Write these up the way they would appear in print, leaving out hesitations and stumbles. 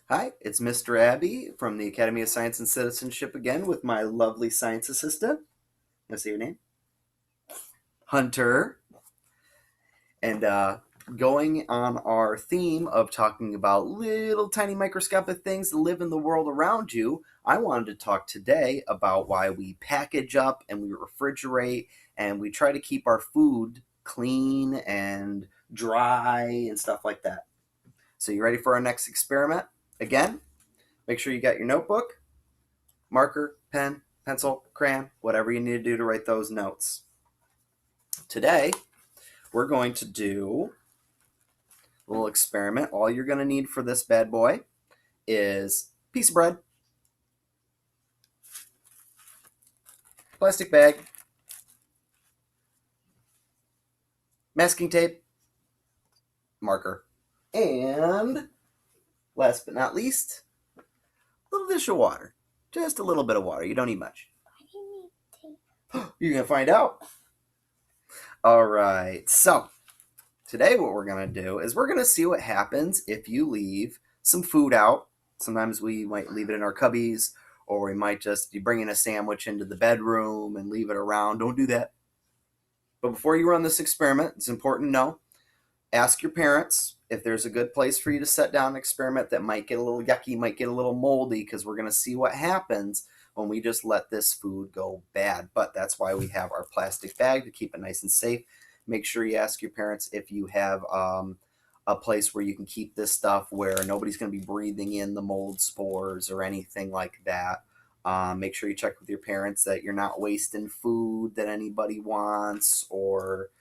Hi, it's Mr. Abbey from the Academy of Science and Citizenship again with my lovely science assistant. Let's see your name. Hunter. And going on our theme of talking about little tiny microscopic things that live in the world around you, I wanted to talk today about why we package up and we refrigerate and we try to keep our food clean and dry and stuff like that. So, you ready for our next experiment? Again, make sure you got your notebook, marker, pen, pencil, crayon, whatever you need to do to write those notes. Today, we're going to do a little experiment. All you're going to need for this bad boy is a piece of bread, plastic bag, masking tape, marker, and last but not least, a little dish of water. Just a little bit of water. You don't need much. Why do you need tape? You're going to find out. All right. So, today what we're going to do is we're going to see what happens if you leave some food out. Sometimes we might leave it in our cubbies, or we might just be bringing a sandwich into the bedroom and leave it around. Don't do that. But before you run this experiment, it's important to know, ask your parents if there's a good place for you to set down an experiment that might get a little yucky, might get a little moldy, because we're going to see what happens when we just let this food go bad. But that's why we have our plastic bag to keep it nice and safe. Make sure you ask your parents if you have a place where you can keep this stuff where nobody's going to be breathing in the mold spores or anything like that. Make sure you check with your parents that you're not wasting food that anybody wants, or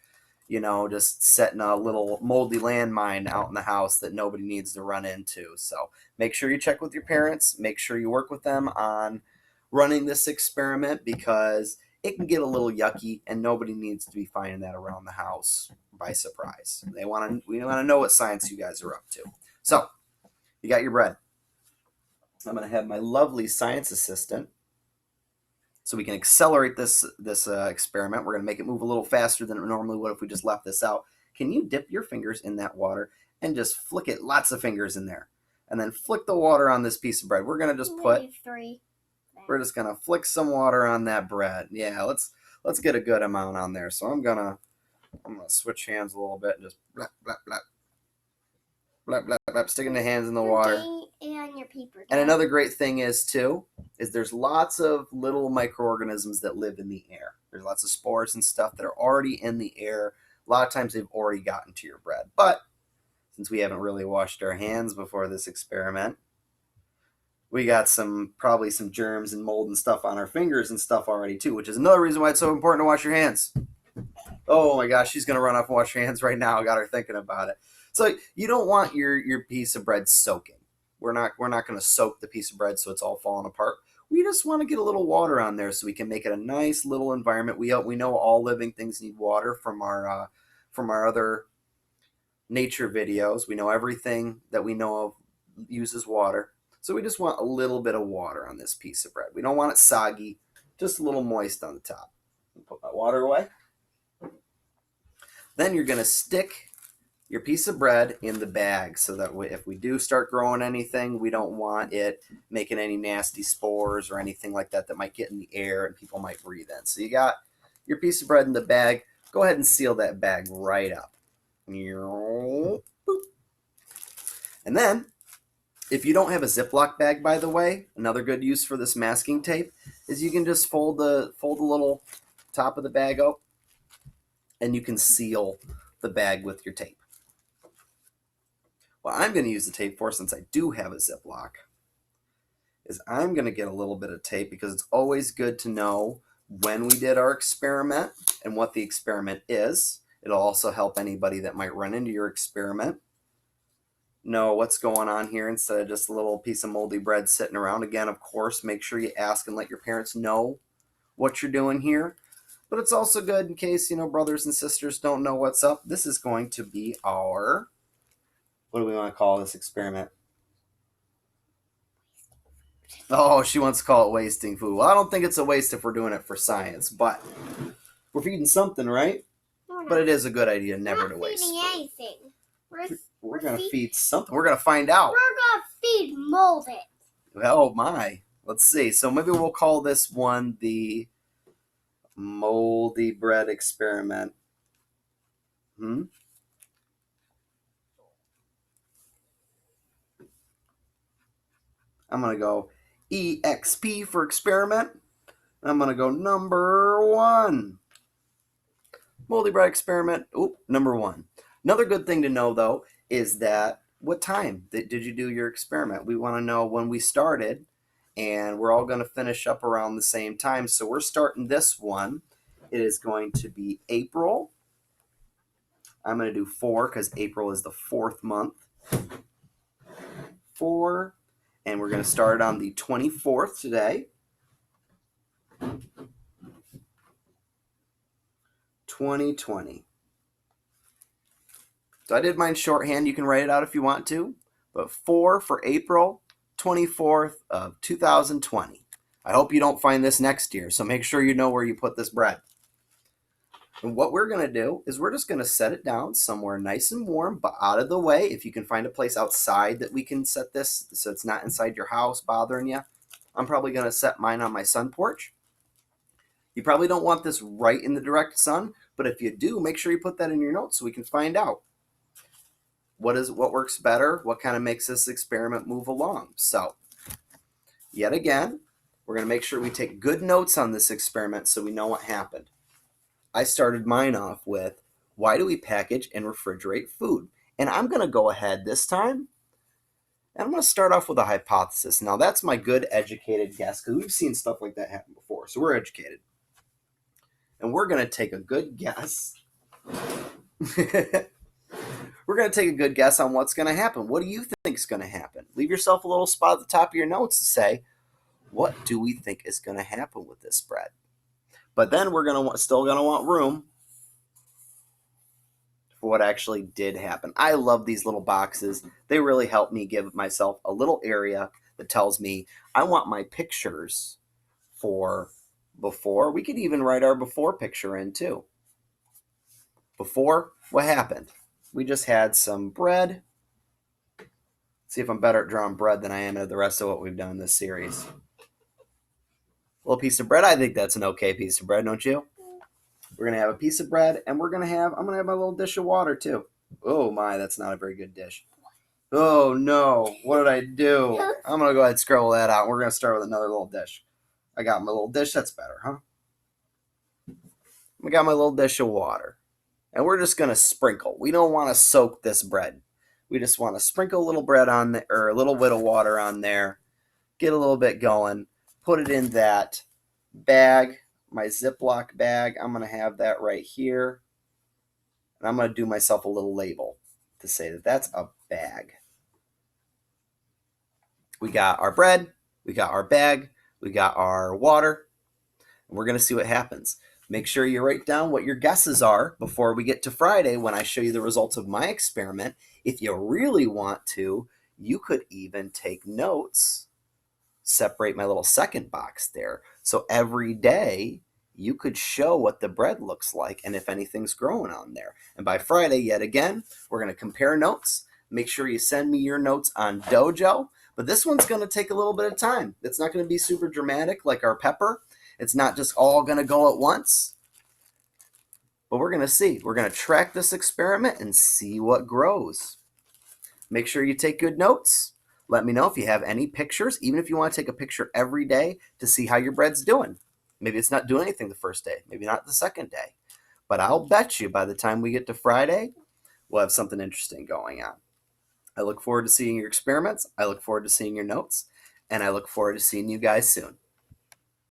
just setting a little moldy landmine out in the house that nobody needs to run into. So make sure you check with your parents. Make sure you work with them on running this experiment, because it can get a little yucky and nobody needs to be finding that around the house by surprise. We want to know what science you guys are up to. So you got your bread. I'm going to have my lovely science assistant, so we can accelerate this experiment. We're going to make it move a little faster than it normally would if we just left this out. Can you dip your fingers in that water and just flick it, lots of fingers in there, and then flick the water on this piece of bread? We're going to just put three. we're just going to flick some water on that bread. Yeah, let's get a good amount on there. So I'm going to switch hands a little bit and just blap blap blap blap blap blap, sticking the hands in the water. And your paper. And another great thing is there's lots of little microorganisms that live in the air. There's lots of spores and stuff that are already in the air. A lot of times they've already gotten to your bread. But since we haven't really washed our hands before this experiment, we got probably some germs and mold and stuff on our fingers and stuff already too, which is another reason why it's so important to wash your hands. Oh my gosh, she's going to run off and wash her hands right now. I got her thinking about it. So you don't want your piece of bread soaking. We're not going to soak the piece of bread so it's all falling apart. We just want to get a little water on there so we can make it a nice little environment. We know all living things need water from our other nature videos. We know everything that we know of uses water. So we just want a little bit of water on this piece of bread. We don't want it soggy, just a little moist on the top. Put my water away. Then you're going to stick your piece of bread in the bag, so that if we do start growing anything, we don't want it making any nasty spores or anything like that that might get in the air and people might breathe in. So you got your piece of bread in the bag. Go ahead and seal that bag right up. And then, if you don't have a Ziploc bag, by the way, another good use for this masking tape is you can just fold the little top of the bag up, and you can seal the bag with your tape. What I'm going to use the tape for, since I do have a Ziploc, is I'm going to get a little bit of tape, because it's always good to know when we did our experiment and what the experiment is. It'll also help anybody that might run into your experiment know what's going on here, instead of just a little piece of moldy bread sitting around. Again, of course, make sure you ask and let your parents know what you're doing here. But it's also good in case, brothers and sisters don't know what's up. This is going to be our... what do we want to call this experiment? Oh, she wants to call it wasting food. Well, I don't think it's a waste if we're doing it for science, but we're feeding something, right? But it is a good idea never to waste food. Anything. We're going to feed something. We're going to find out. We're going to need mold it. Oh my. Let's see. So maybe we'll call this one the moldy bread experiment. I'm going to go EXP for experiment. I'm going to go number 1. Moldy bread experiment. Oop, number 1. Another good thing to know, though, is that what time did you do your experiment? We want to know when we started, and we're all going to finish up around the same time. So we're starting this one. It is going to be April. I'm going to do 4 because April is the 4th month. 4. And we're going to start on the 24th today. 2020. So I did mine shorthand. You can write it out if you want to. But 4 for April 24th of 2020. I hope you don't find this next year. So make sure you know where you put this bread. And what we're going to do is we're just going to set it down somewhere nice and warm, but out of the way. If you can find a place outside that we can set this so it's not inside your house bothering you. I'm probably going to set mine on my sun porch. You probably don't want this right in the direct sun, but if you do, make sure you put that in your notes so we can find out what works better, what kind of makes this experiment move along. So, yet again, we're going to make sure we take good notes on this experiment so we know what happened. I started mine off with, why do we package and refrigerate food? And I'm going to go ahead this time, and I'm going to start off with a hypothesis. Now, that's my good educated guess, because we've seen stuff like that happen before, so we're educated. And we're going to take a good guess. We're going to take a good guess on what's going to happen. What do you think is going to happen? Leave yourself a little spot at the top of your notes to say, what do we think is going to happen with this bread? But then we're still going to want room for what actually did happen. I love these little boxes. They really help me give myself a little area that tells me I want my pictures for before. We could even write our before picture in too. Before, what happened? We just had some bread. Let's see if I'm better at drawing bread than I am at the rest of what we've done in this series. A little piece of bread. I think that's an okay piece of bread, don't you? We're going to have a piece of bread, and I'm going to have my little dish of water too. Oh my, that's not a very good dish. Oh no, what did I do? I'm going to go ahead and scroll that out. We're going to start with another little dish. I got my little dish. That's better, huh? I got my little dish of water. And we're just going to sprinkle. We don't want to soak this bread. We just want to sprinkle a little bread on there, or a little bit of water on there. Get a little bit going. Put it in that bag, my Ziploc bag. I'm going to have that right here. And I'm going to do myself a little label to say that that's a bag. We got our bread. We got our bag. We got our water. And we're going to see what happens. Make sure you write down what your guesses are before we get to Friday when I show you the results of my experiment. If you really want to, you could even take notes. Separate my little second box there. So every day you could show what the bread looks like and if anything's growing on there. And by Friday, yet again, we're going to compare notes. Make sure you send me your notes on Dojo. But this one's going to take a little bit of time. It's not going to be super dramatic like our pepper. It's not just all going to go at once. But we're going to see. We're going to track this experiment and see what grows. Make sure you take good notes. Let me know if you have any pictures, even if you want to take a picture every day to see how your bread's doing. Maybe it's not doing anything the first day. Maybe not the second day. But I'll bet you by the time we get to Friday, we'll have something interesting going on. I look forward to seeing your experiments. I look forward to seeing your notes. And I look forward to seeing you guys soon.